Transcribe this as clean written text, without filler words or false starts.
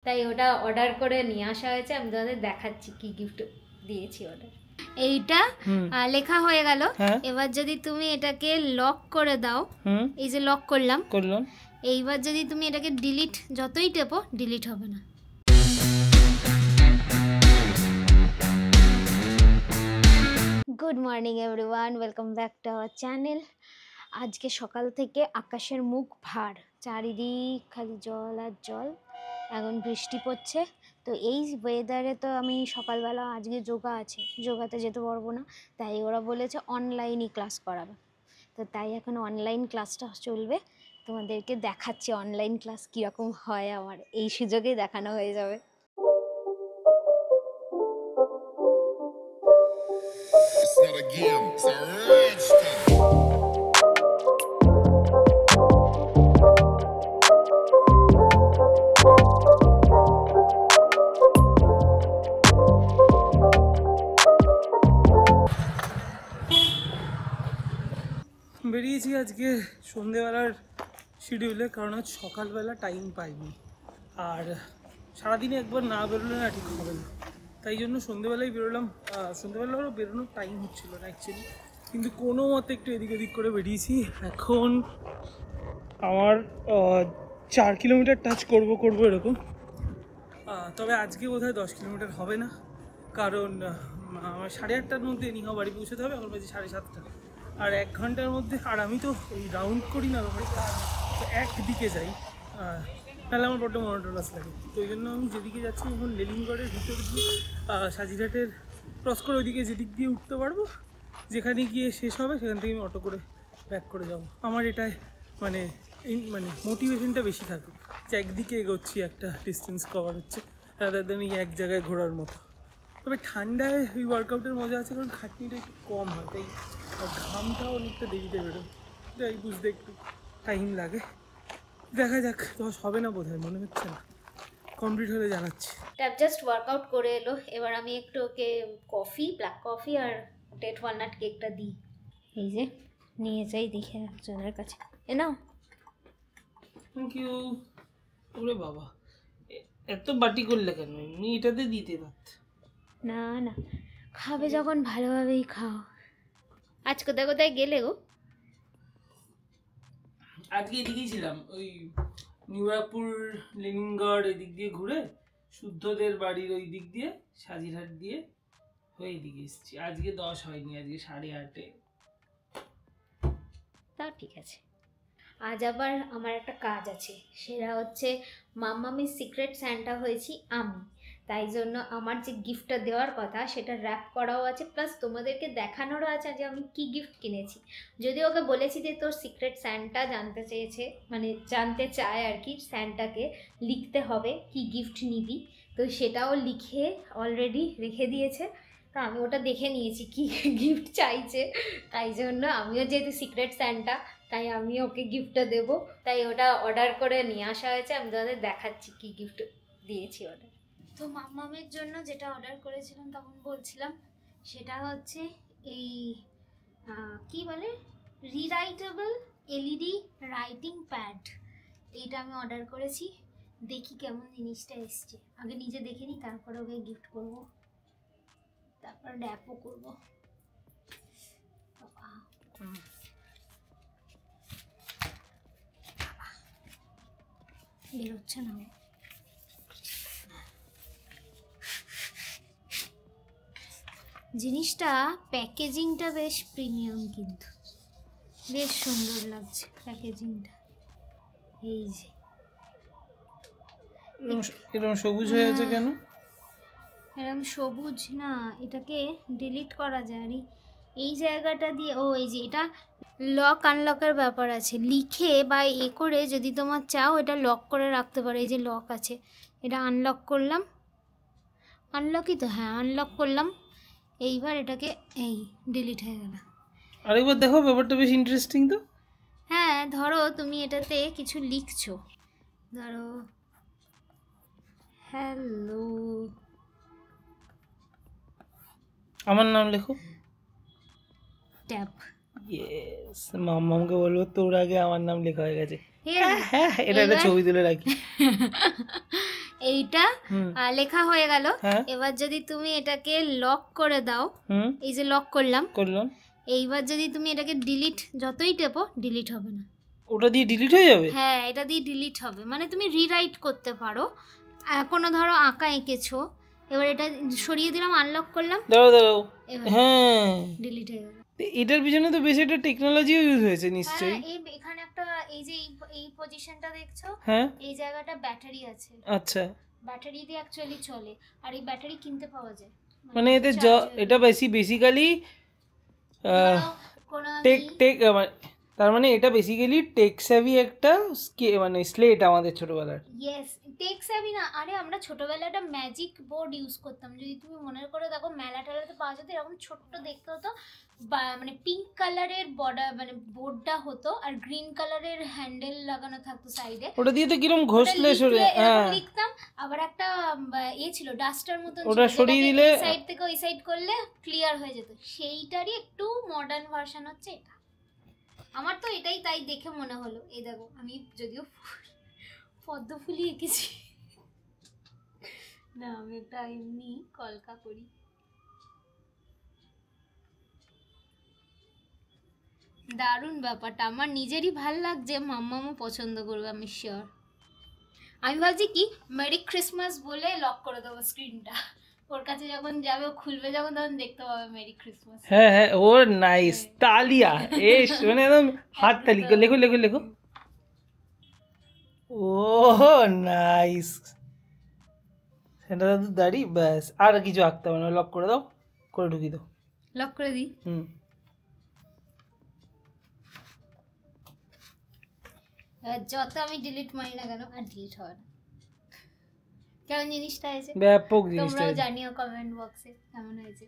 তাই ওটা অর্ডার করে নিয়ে আসা হয়েছে। আমি তোমাদের দেখাচ্ছি কি গিফট দিয়েছি অর্ডার। এইটা লেখা হয়ে গেল। এবার যদি তুমি এটাকে লক করে দাও, এই যে লক করলাম, এইবার যদি তুমি এটাকে ডিলিট যতই টেপো ডিলিট হবে না। Good morning everyone, welcome back to our channel. আজকে সকাল থেকে আকাশের মুখ ভার, চারিদিক খালি জল আর জল। এখন বৃষ্টি পড়ছে, তো এই ওয়েদারে তো আমি সকালবেলা আজকে যোগা আছে, যোগাতে যেতে পারবো না, তাই ওরা বলেছে অনলাইনই ক্লাস করাবে। তো তাই এখন অনলাইন ক্লাসটা চলবে, তোমাদেরকে দেখাচ্ছি অনলাইন ক্লাস কীরকম হয়। আমার এই সুযোগেই দেখানো হয়ে যাবে। It's not a game, it's a rich thing. বেরিয়েছি আজকে সন্ধেবেলার শিডিউলে, কারণ আজ সকালবেলা টাইম পাইনি, আর সারাদিনে একবার না বেরোলে না ঠিক হবে না, তাই জন্য সন্ধেবেলায় বেরোলাম। সন্ধেবেলারও বেরোনোর টাইম হচ্ছিল না অ্যাকচুয়ালি, কিন্তু কোনো মতে একটু এদিক ওদিক করে বেরিয়েছি। এখন আমার 4 কিলোমিটার টাচ করবো এরকম, তবে আজকে বোধহয় 10 কিলোমিটার হবে না, কারণ আমার 8:30টার মধ্যে নিহা বাড়ি পৌঁছতে হবে, এখন বাজে 7:30, আর 1 ঘন্টার মধ্যে। আর আমি তো ওই রাউন্ড করি না, তো একদিকে যাই, তাহলে আমার বড্ড মনোটোনাস লাগে। তো ওই জন্য আমি যেদিকে যাচ্ছি এখন লেলিনগড়ের ভিতর দিয়ে সাজিরহাটের ক্রস করে ওইদিকে যেদিক দিয়ে উঠতে পারবো, যেখানে গিয়ে শেষ হবে সেখান থেকে আমি অটো করে ব্যাক করে যাব। আমার এটাই মানে মোটিভেশনটা বেশি থাকে যে একদিকে এগোচ্ছি, একটা ডিস্টেন্স কভার হচ্ছে, রাদার দেন এই এক জায়গায় ঘোরার মতো। তবে ঠান্ডায় ওই ওয়ার্কআউটের মজা আছে, কারণ খাটনিটা একটু কম হয়, তাই ঘামটাও অনেকটা দেরিতে বেরোয়, তাই বুঝতে একটু টাইম লাগে। দেখা যাক, 10 হবে না বোধহয়, মনে হচ্ছে না, কমপ্লিট হলে জানাচ্ছি। ট্যাপ জাস্ট ওয়ার্কআউট করে এলো, এবার আমি একটু ওকে কফি, ব্ল্যাক কফি আর ডেট ওয়ালনাট কেকটা দিই। এই যে নিয়ে যাই দেখে একজনের কাছে, এ নাও। Thank you. ওরে বাবা, এত বাটি করলে কেন? এমনি এটাতে দিতে পারত। না না, খাবে যখন ভালোভাবেই খাও। আজ কোথায় কোথায় গেলে গো? আজকে এদিকেই ছিলাম, ওই নিউরাপুর, লেনিনগড় এদিক দিয়ে ঘুরে শুদ্ধদের বাড়ির ওই দিক দিয়ে সাজিরহাট দিয়ে হয়ে এদিকে এসেছি। আজকে 10 হয়নি, আজকে 8:30। তা ঠিক আছে। আজ আবার আমার একটা কাজ আছে, সেটা হচ্ছে মাম্মামির সিক্রেট স্যান্টা হয়েছি আমি, তাই জন্য আমার যে গিফটটা দেওয়ার কথা সেটা র্যাপ করাও আছে, প্লাস তোমাদেরকে দেখানোরও আছে যে আমি কি গিফট কিনেছি। যদি ওকে বলেছি যে তোর সিক্রেট স্যান্টা জানতে চেয়েছে, মানে জানতে চায় আর কি, স্যান্টাকে লিখতে হবে কি গিফট নিবি, তো সেটাও লিখে অলরেডি রেখে দিয়েছে। তো আমি ওটা দেখে নিয়েছি কি গিফট চাইছে, তাই জন্য আমিও যেহেতু সিক্রেট স্যান্টা, তাই আমি ওকে গিফটটা দেবো, তাই ওটা অর্ডার করে নিয়ে আসা হয়েছে। আমি তোমাদের দেখাচ্ছি কি গিফট দিয়েছি অর্ডার। তো মাম্মামের জন্য যেটা অর্ডার করেছিলাম তখন বলছিলাম, সেটা হচ্ছে এই কি বলে, রিরাইটেবল এলইডি রাইটিং প্যাড। এইটা আমি অর্ডার করেছি, দেখি কেমন জিনিসটা এসছে। আগে নিজে দেখে নিই, তারপরে ওকে গিফট করব, তারপর র্যাপও করবো। বেরোচ্ছে না, জিনিসটা প্যাকেজিংটা বেশ প্রিমিয়াম, কিন্তু বেশ সুন্দর লাগছে প্যাকেজিংটা। এই যে এরকম সবুজ হয়ে আছে কেন? এরকম সবুজ না, এটাকে ডিলিট করা যায়। আর এই জায়গাটা দিয়ে, ও এই যে এটা লক আনলকের ব্যাপার আছে, লিখে বা এ করে যদি তোমার চাও এটা লক করে রাখতে পারো। এই যে লক আছে, এটা আনলক করলাম, আনলকই তো, হ্যাঁ আনলক করলাম, এইবার এটাকে এই ডিলিট হয়ে গেল। আরেকবার দেখো, ব্যাপারটা বেশ ইন্টারেস্টিং তো। হ্যাঁ, ধরো তুমি এটাতে কিছু লিখছো, ধরো হ্যালো, আমার নাম লেখো, ট্যাপ। ইয়েস, মাম্মামকে বলবো তোর আগে আমার নাম লেখা হয়ে গেছে। হ্যাঁ, এটা একটা ছবি তুলে রাখি। এইটা হুম লেখা হয়ে গেল। হ্যাঁ এবার যদি তুমি এটাকে লক করে দাও, হুম এই যে লক করলাম, করলাম, এইবার যদি তুমি এটাকে ডিলিট যতই টেপো ডিলিট হবে না। ওটা দিয়ে ডিলিট হয়ে যাবে? হ্যাঁ, এটা দিয়ে ডিলিট হবে, মানে তুমি রিরাইট করতে পারো। কোনো ধরো আঁকা এঁকেছো, এবার এটা সরিয়ে দিলাম, আনলক করলাম, দাঁড়াও দাঁড়াও, এবার হ্যাঁ ডিলিট হয়ে গেল। এটার পিছনে তো বেশ একটা টেকনোলজিও ইউজ হয়েছে নিশ্চয়ই। হ্যাঁ, এখানে একটা এই যে এই পজিশনটা দেখছো, হ্যাঁ এই জায়গাটা ব্যাটারি আছে, আচ্ছা, ব্যাটারি দিয়ে অ্যাকচুয়ালি চলে, আর এই ব্যাটারি কিনতে পাওয়া যায়। মানে এতে charge এটা বেসিক্যালি ধরো কোনো টেক তার মানে এটা বেসিক্যালি টেক সেভি একটা মানে স্লেট আমাদের ছোটবেলার। ইয়েস, টেক সেভি না, আরে আমরা ছোটবেলায় একটা ম্যাজিক বোর্ড ইউজ করতাম, যদি তুমি মনে করে দেখো মেলা টেলাতে পাওয়া যেত, এরকম ছোট্ট দেখতে হতো, বা মানে পিঙ্ক কালারের বর্ডার মানে বোর্ডটা হতো, আর গ্রিন কালারের হ্যান্ডেল লাগানো থাকতো সাইডে, ওটা দিয়ে তো কিরম ঘষলে সরে, হ্যাঁ লিখতাম। আবার একটা ছিল ডাস্টার মতন, ওটা সরিয়ে দিলে সাইড থেকে ওই সাইড করলে ক্লিয়ার হয়ে যেত, সেইটারই একটু মডার্ন ভার্সন হচ্ছে এটা। আমার তো এটাই তাই দেখে মনে হলো। এই দেখো, আমি যদিও পদ্ম ফুলই এঁকেছি না, আমি একটা এমনি কলকা করি। দারুণ ব্যাপারটা, আমার নিজেরই ভাল লাগছে, মাম্মামও পছন্দ করবে আমি শিওর। আমি ভাবছি কি মেরি ক্রিসমাস বলে লক করে দেবো স্ক্রিনটা, ওর কাছে যখন যাবে, ও খুলবে যখন, তখন দেখতে পাবে মেরি ক্রিসমাস। হ্যাঁ হ্যাঁ, ও নাইস, তালিয়া এস, মানে একদম হাত তালি, লেখো লেখো লেখো, ও নাইস, সেটা তো দাঁড়ি, ব্যাস আর কিছু আঁকতে হবে না, লক করে দাও, করে ঢুকিয়ে দাও। লক করে দিই। হুম যত আমি ডিলিট মারি না কেন, আর ডিলিট হবে না। কেমন জিনিসটা হয়েছে ব্যাপক জিনিসটা। তোমরাও জানিও কমেন্ট বক্সে কেমন হয়েছে।